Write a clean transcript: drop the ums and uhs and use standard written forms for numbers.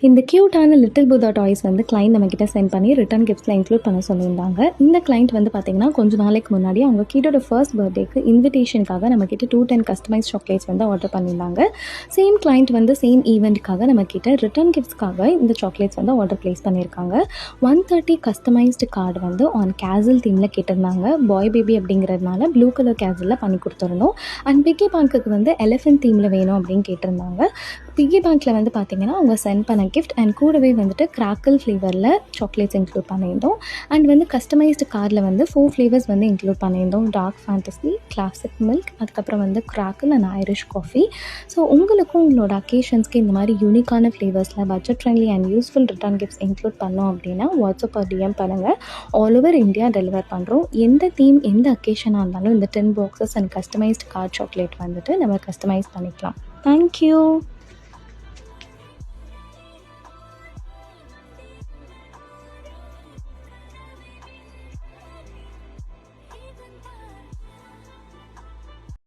இந்த க்யூட்டான little Buddha toys வந்து கிளைண்ட் நம்மக்கிட்ட சென்ட் பண்ணி ரிட்டர்ன் கிஃப்ட்ஸில் இன்க்ளூட் பண்ண சொல்லியிருந்தாங்க. இந்த கிளைண்ட் வந்து பார்த்திங்கன்னா கொஞ்சம் நாளைக்கு முன்னாடி அவங்க கிட்டோட ஃபர்ஸ்ட் பர்த்டேக்கு இன்விடேஷனுக்காக நம்மக்கிட்ட 210 கஸ்டமைஸ் சாக்லேட்ஸ் வந்து ஆர்டர் பண்ணியிருந்தாங்க. சேம் கிளைண்ட் வந்து சேம் ஈவெண்ட்டுக்காக நம்மக்கிட்ட ரிட்டர்ன் கிஃப்ட்ஸ்க்காக இந்த சாக்லேட்ஸ் வந்து ஆர்டர் ப்ளேஸ் பண்ணியிருக்காங்க. 130 கஸ்டமைஸ்டு கார்டு வந்து ஆன் கேசல் தீமில் கேட்டிருந்தாங்க. பாய் பேபி அப்படிங்கிறதுனால ப்ளூ கலர் கேசலில் பண்ணி கொடுத்துருந்தோம். அண்ட் பிக்கி பேங்க்குக்கு வந்து எலிஃபென்ட் தீமில் வேணும் அப்படின்னு கேட்டிருந்தாங்க. பிக்கி பேங்க்கில் வந்து பார்த்திங்கன்னா அவங்க சென்ட் பண்ண கிஃப்ட் அண்ட் கூடவே வந்துட்டு கிராக்கிள் ஃப்ளேவரில் சாக்லேட்ஸ் இன்க்ளூட் பண்ணியிருந்தோம். அண்ட் வந்து கஸ்டமைஸ்டு கார்டில் வந்து 4 ஃப்ளேவர்ஸ் வந்து இன்க்ளூட் பண்ணியிருந்தோம். டார்க் ஃபேண்டசி, கிளாசிக் மில்க், அதுக்கப்புறம் வந்து crackle and Irish coffee. So உங்களுக்கும் உங்களோட அக்கேஷன்ஸ்க்கு இந்த மாதிரி யூனிக்கான ஃப்ளேவர்ஸில் budget friendly and useful return gifts include பண்ணோம் அப்படின்னா வாட்ஸ்அப் டிஎம் பண்ணுங்கள். ஆல் ஓவர் இந்தியா டெலிவர் பண்ணுறோம். எந்த தீம் எந்த அக்கேஷனாக இருந்தாலும் இந்த 10 boxes and customised card chocolate வந்துட்டு நம்ம கஸ்டமைஸ் பண்ணிக்கலாம். தேங்க்யூ.